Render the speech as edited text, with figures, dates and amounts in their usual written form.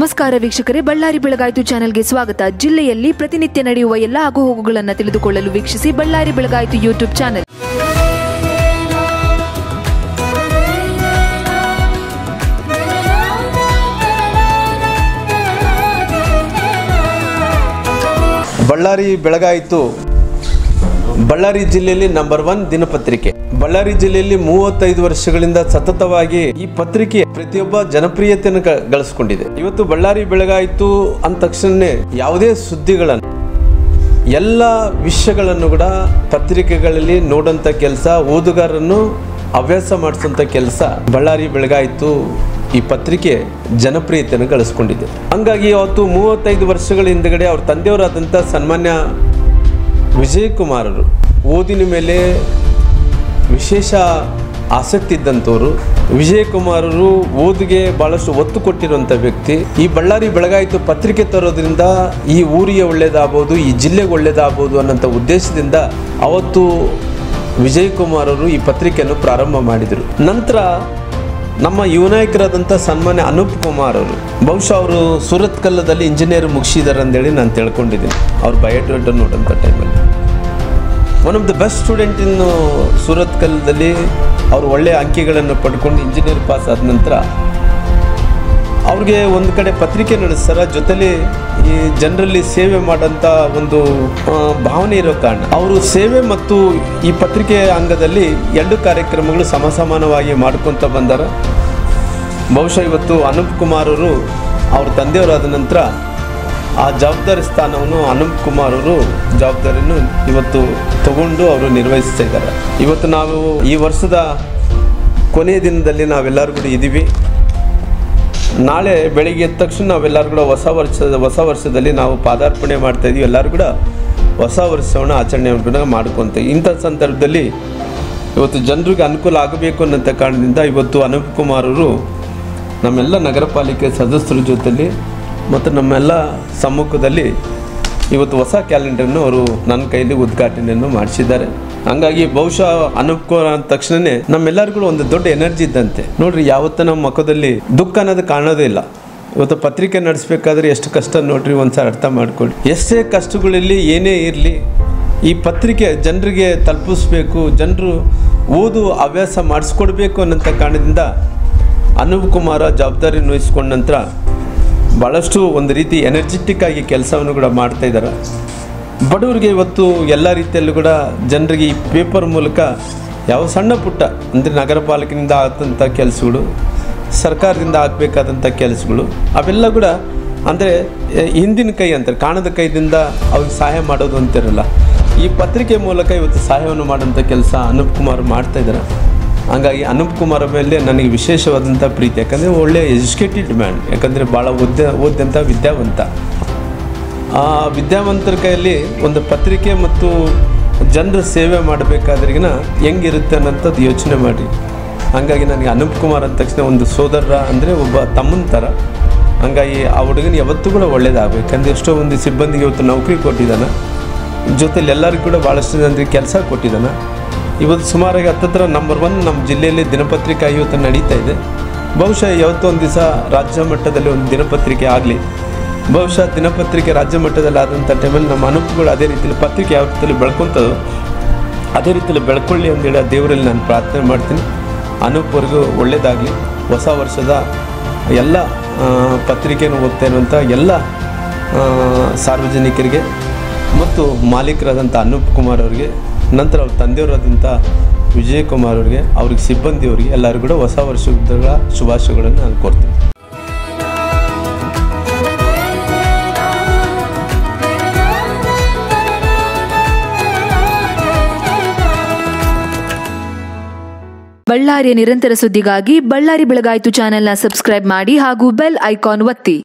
ನಮಸ್ಕಾರ ವೀಕ್ಷಕರೇ, ಬಳ್ಳಾರಿ ಬೆಳಗಾಯಿತು ಚಾನೆಲ್ಗೆ ಸ್ವಾಗತ. ಜಿಲ್ಲೆಯಲ್ಲಿ ಪ್ರತಿನಿತ್ಯ ನಡೆಯುವ ಎಲ್ಲ ಆಗುಹೋಗುಗಳನ್ನು ತಿಳಿದುಕೊಳ್ಳಲು ವೀಕ್ಷಿಸಿ ಬಳ್ಳಾರಿ ಬೆಳಗಾಯಿತು ಯೂಟ್ಯೂಬ್ ಚಾನೆಲ್. ಬಳ್ಳಾರಿ ಬೆಳಗಾಯಿತು ಬಳ್ಳಾರಿ ಜಿಲ್ಲೆಯಲ್ಲಿ ನಂಬರ್ 1 ದಿನಪತ್ರಿಕೆ. ಬಳ್ಳಾರಿ ಜಿಲ್ಲೆಯಲ್ಲಿ 35 ವರ್ಷಗಳಿಂದ ಸತತವಾಗಿ ಈ ಪತ್ರಿಕೆ ಪ್ರತಿಯೊಬ್ಬ ಜನಪ್ರಿಯತೆಯನ್ನು ಗಳಿಸಿಕೊಂಡಿದೆ. ಇವತ್ತು ಬಳ್ಳಾರಿ ಬೆಳಗಾಯಿತು ಅಂದ ತಕ್ಷಣ ಯಾವುದೇ ಸುದ್ದಿಗಳನ್ನು ಎಲ್ಲ ವಿಷಯಗಳನ್ನು ಕೂಡ ಪತ್ರಿಕೆಗಳಲ್ಲಿ ನೋಡುವಂಥ ಕೆಲಸ, ಓದುಗಾರರನ್ನು ಹವ್ಯಾಸ ಮಾಡಿಸುವಂಥ ಕೆಲಸ ಬಳ್ಳಾರಿ ಬೆಳಗಾಯಿತು ಈ ಪತ್ರಿಕೆ ಜನಪ್ರಿಯತೆಯನ್ನು ಗಳಿಸ್ಕೊಂಡಿದೆ. ಹಂಗಾಗಿ ಅವತ್ತು 35 ವರ್ಷಗಳ ಹಿಂದಗಡೆ ಅವ್ರ ತಂದೆಯವರಾದಂಥ ಸನ್ಮಾನ್ಯ ವಿಜಯಕುಮಾರರು ಓದಿನ ಮೇಲೆ ವಿಶೇಷ ಆಸಕ್ತಿ ಇದ್ದಂಥವ್ರು. ವಿಜಯಕುಮಾರರು ಓದಿಗೆ ಭಾಳಷ್ಟು ಒತ್ತು ಕೊಟ್ಟಿರುವಂಥ ವ್ಯಕ್ತಿ. ಈ ಬಳ್ಳಾರಿ ಬೆಳಗಾಯಿತು ಪತ್ರಿಕೆ ತರೋದ್ರಿಂದ ಈ ಊರಿಗೆ ಒಳ್ಳೇದಾಗ್ಬೋದು, ಈ ಜಿಲ್ಲೆಗೆ ಒಳ್ಳೇದಾಗ್ಬೋದು ಅನ್ನೋಂಥ ಉದ್ದೇಶದಿಂದ ಅವತ್ತು ವಿಜಯಕುಮಾರರು ಈ ಪತ್ರಿಕೆಯನ್ನು ಪ್ರಾರಂಭ ಮಾಡಿದರು. ನಂತರ ನಮ್ಮ ಯುವ ನಾಯಕರಾದಂಥ ಸನ್ಮಾನ್ಯ ಅನೂಪ್ ಕುಮಾರ್ ಅವರು, ಬಹುಶಃ ಅವರು ಸೂರತ್ಕಲ್ಲದಲ್ಲಿ ಇಂಜಿನಿಯರ್ ಮುಗಿಸಿದ್ದಾರೆ ಅಂತೇಳಿ ನಾನು ತಿಳ್ಕೊಂಡಿದ್ದೀನಿ. ಅವ್ರ ಬಯೋಡೇಟಾ ನೋಡೋಂಥ ಟೈಮಲ್ಲಿ one of the best student in ಸೂರತ್ಕಲ್ಲದಲ್ಲಿ ಅವರು ಒಳ್ಳೆಯ ಅಂಕಿಗಳನ್ನು ಪಡ್ಕೊಂಡು ಇಂಜಿನಿಯರ್ ಪಾಸ್ ಆದ ನಂತರ ಅವ್ರಿಗೆ ಒಂದು ಕಡೆ ಪತ್ರಿಕೆ ನಡೆಸ್ತಾರ, ಜೊತೆಲಿ ಈ ಜನರಲ್ಲಿ ಸೇವೆ ಮಾಡೋಂಥ ಒಂದು ಭಾವನೆ ಇರೋ ಕಾರಣ ಅವರು ಸೇವೆ ಮತ್ತು ಈ ಪತ್ರಿಕೆ ಅಂಗದಲ್ಲಿ 2 ಕಾರ್ಯಕ್ರಮಗಳು ಸಮಾನವಾಗಿ ಮಾಡ್ಕೊತ ಬಂದಾರ. ಬಹುಶಃ ಇವತ್ತು ಅನೂಪ್ ಕುಮಾರ್ ಅವರು ಅವ್ರ ತಂದೆಯವರಾದ ನಂತರ ಆ ಜವಾಬ್ದಾರಿ ಸ್ಥಾನವನ್ನು ಅನೂಪ್ ಕುಮಾರ್ ಅವರು ಜವಾಬ್ದಾರಿಯನ್ನು ಇವತ್ತು ತಗೊಂಡು ಅವರು ನಿರ್ವಹಿಸ್ತಾ ಇದ್ದಾರೆ. ಇವತ್ತು ನಾವು ಈ ವರ್ಷದ ಕೊನೆಯ ದಿನದಲ್ಲಿ ನಾವೆಲ್ಲರೂ ಕೂಡ ಇದ್ದೀವಿ. ನಾಳೆ ಬೆಳಿಗ್ಗೆ ಎದ್ದ ತಕ್ಷಣ ನಾವೆಲ್ಲರೂ ಕೂಡ ಹೊಸ ವರ್ಷದಲ್ಲಿ ನಾವು ಪಾದಾರ್ಪಣೆ ಮಾಡ್ತಾಯಿದ್ದೀವಿ. ಎಲ್ಲರೂ ಕೂಡ ಹೊಸ ವರ್ಷವನ್ನು ಆಚರಣೆ ಮಾಡ್ಕೊತೀವಿ. ಇಂಥ ಸಂದರ್ಭದಲ್ಲಿ ಇವತ್ತು ಜನರಿಗೆ ಅನುಕೂಲ ಆಗಬೇಕು ಅನ್ನೋಂಥ ಕಾರಣದಿಂದ ಇವತ್ತು ಅನೂಪ್ ಕುಮಾರ್ ಅವರು ನಮ್ಮೆಲ್ಲ ನಗರ ಪಾಲಿಕೆ ಸದಸ್ಯರ ಜೊತೆಲಿ ಮತ್ತು ನಮ್ಮೆಲ್ಲ ಸಮ್ಮುಖದಲ್ಲಿ ಇವತ್ತು ಹೊಸ ಕ್ಯಾಲೆಂಡರನ್ನು ಅವರು ನನ್ನ ಕೈಲಿ ಉದ್ಘಾಟನೆಯನ್ನು ಮಾಡಿಸಿದ್ದಾರೆ. ಹಂಗಾಗಿ ಬಹುಶಃ ಅನೂಪ್ ಕುಮಾರ್ ಅಂದ ತಕ್ಷಣವೇ ನಮ್ಮೆಲ್ಲರಿಗೂ ಒಂದು ದೊಡ್ಡ ಎನರ್ಜಿ ಇದ್ದಂತೆ. ನೋಡ್ರಿ, ಯಾವತ್ತೂ ನಮ್ಮ ಮುಖದಲ್ಲಿ ದುಃಖ ಅನ್ನೋದು ಕಾಣೋದೇ ಇಲ್ಲ. ಇವತ್ತು ಪತ್ರಿಕೆ ನಡೆಸಬೇಕಾದ್ರೆ ಎಷ್ಟು ಕಷ್ಟ ನೋಡ್ರಿ, ಒಂದ್ಸಾರಿ ಅರ್ಥ ಮಾಡ್ಕೊಳ್ಳಿ. ಎಷ್ಟೇ ಕಷ್ಟಗಳಲ್ಲಿ ಏನೇ ಇರಲಿ ಈ ಪತ್ರಿಕೆ ಜನರಿಗೆ ತಲುಪಿಸ್ಬೇಕು, ಜನರು ಓದು ಹವ್ಯಾಸ ಮಾಡಿಸ್ಕೊಡ್ಬೇಕು ಅನ್ನೋಂಥ ಕಾರಣದಿಂದ ಅನೂಪ್ ಕುಮಾರ ಜವಾಬ್ದಾರಿ ವಹಿಸ್ಕೊಂಡ ನಂತರ ಭಾಳಷ್ಟು ಒಂದು ರೀತಿ ಎನರ್ಜೆಟಿಕ್ ಆಗಿ ಕೆಲಸವನ್ನು ಕೂಡ ಮಾಡ್ತಾ ಇದ್ದಾರೆ. ಬಡವರಿಗೆ ಇವತ್ತು ಎಲ್ಲ ರೀತಿಯಲ್ಲೂ ಕೂಡ ಜನರಿಗೆ ಈ ಪೇಪರ್ ಮೂಲಕ ಯಾವ ಸಣ್ಣ ಪುಟ್ಟ ಅಂದರೆ ನಗರ ಪಾಲಿಕೆಯಿಂದ ಆಗಂಥ ಕೆಲಸಗಳು, ಸರ್ಕಾರದಿಂದ ಆಗಬೇಕಾದಂಥ ಕೆಲಸಗಳು ಅವೆಲ್ಲ ಕೂಡ ಅಂದರೆ ಹಿಂದಿನ ಕೈ ಅಂತಾರೆ, ಕಾಣದ ಕೈದಿಂದ ಅವ್ರಿಗೆ ಸಹಾಯ ಮಾಡೋದು ಅಂತಿರಲ್ಲ, ಈ ಪತ್ರಿಕೆ ಮೂಲಕ ಇವತ್ತು ಸಹಾಯವನ್ನು ಮಾಡೋಂಥ ಕೆಲಸ ಅನೂಪ್ ಕುಮಾರ್ ಮಾಡ್ತಾಯಿದ್ದಾರೆ. ಹಾಗಾಗಿ ಅನೂಪ್ ಕುಮಾರ್ ಮೇಲೆ ನನಗೆ ವಿಶೇಷವಾದಂಥ ಪ್ರೀತಿ. ಯಾಕಂದರೆ ಒಳ್ಳೆಯ ಎಜುಕೇಟೆಡ್ ಮ್ಯಾನ್, ಯಾಕಂದರೆ ಭಾಳ ಓದಿದಂಥ ವಿದ್ಯಾವಂತ. ಆ ವಿದ್ಯಾವಂತರ ಕೈಯಲ್ಲಿ ಒಂದು ಪತ್ರಿಕೆ ಮತ್ತು ಜನರ ಸೇವೆ ಮಾಡಬೇಕಾದ್ರಿಗಿನ ಹೆಂಗಿರುತ್ತೆ ಅನ್ನೋಂಥದ್ದು ಯೋಚನೆ ಮಾಡಿ. ಹಾಗಾಗಿ ನನಗೆ ಅನೂಪ್ ಕುಮಾರ್ ಅಂದ ತಕ್ಷಣ ಒಂದು ಸೋದರ ಅಂದರೆ ಒಬ್ಬ ತಮ್ಮನ ಥರ. ಹಾಗಾಗಿ ಆ ಹುಡುಗನ ಯಾವತ್ತೂ ಕೂಡ ಒಳ್ಳೇದಾಗಬೇಕು. ಯಾಕಂದರೆ ಎಷ್ಟೋ ಒಂದು ಸಿಬ್ಬಂದಿಗೆ ಇವತ್ತು ನೌಕರಿ ಕೊಟ್ಟಿದ್ದಾನೆ, ಜೊತೆಲಿ ಎಲ್ಲರಿಗೂ ಕೂಡ ಭಾಳಷ್ಟು ಜನರಿಗೆ ಕೆಲಸ ಕೊಟ್ಟಿದ್ದಾನೆ. ಇವತ್ತು ಸುಮಾರಾಗಿ ಹತ್ತತ್ರ ನಂಬರ್ 1 ನಮ್ಮ ಜಿಲ್ಲೆಯಲ್ಲಿ ದಿನಪತ್ರಿಕೆ ಇವತ್ತು ನಡೀತಾ ಇದೆ. ಬಹುಶಃ ಯಾವತ್ತೋ ಒಂದು ದಿವಸ ರಾಜ್ಯ ಮಟ್ಟದಲ್ಲಿ ಒಂದು ದಿನಪತ್ರಿಕೆ ಆಗಲಿ. ಬಹುಶಃ ದಿನಪತ್ರಿಕೆ ರಾಜ್ಯ ಮಟ್ಟದಲ್ಲಿ ಆದಂಥ ಟೈಮಲ್ಲಿ ನಮ್ಮ ಅನೂಪ್ಗಳು ಅದೇ ರೀತಿಯಲ್ಲಿ ಪತ್ರಿಕೆ ಯಾವ ರೀತಿಯಲ್ಲಿ ಬೆಳ್ಕೊತದೋ ಅದೇ ರೀತಿಯಲ್ಲಿ ಬೆಳ್ಕೊಳ್ಳಿ ಅಂತೇಳಿ ಆ ದೇವರಲ್ಲಿ ನಾನು ಪ್ರಾರ್ಥನೆ ಮಾಡ್ತೀನಿ. ಅನೂಪ್ವರೆಗೂ ಒಳ್ಳೆಯದಾಗಲಿ. ಹೊಸ ವರ್ಷದ ಎಲ್ಲ ಪತ್ರಿಕೆಯನ್ನು ಓದ್ತಾ ಇರುವಂಥ ಎಲ್ಲ ಸಾರ್ವಜನಿಕರಿಗೆ ಮತ್ತು ಮಾಲೀಕರಾದಂಥ ಅನೂಪ್ ಕುಮಾರ್ ಅವರಿಗೆ, ನಂತರ ಅವ್ರ ತಂದೆಯವರಾದಂಥ ವಿಜಯಕುಮಾರ್ ಅವರಿಗೆ, ಅವ್ರಿಗೆ ಸಿಬ್ಬಂದಿಯವರಿಗೆ ಎಲ್ಲರಿಗೂ ಕೂಡ ಹೊಸ ವರ್ಷದ ಶುಭಾಶಯಗಳನ್ನು ನಾನು ಕೋರ್ತೀನಿ. ಬಳ್ಳಾರಿಯ ನಿರಂತರ ಸುದ್ದಿಗಾಗಿ ಬಳ್ಳಾರಿ ಬೆಳಗಾಯಿತು ಚಾನೆಲ್ನ ಸಬ್ಸ್ಕ್ರೈಬ್ ಮಾಡಿ ಹಾಗೂ ಬೆಲ್ ಐಕಾನ್ ಒತ್ತಿ.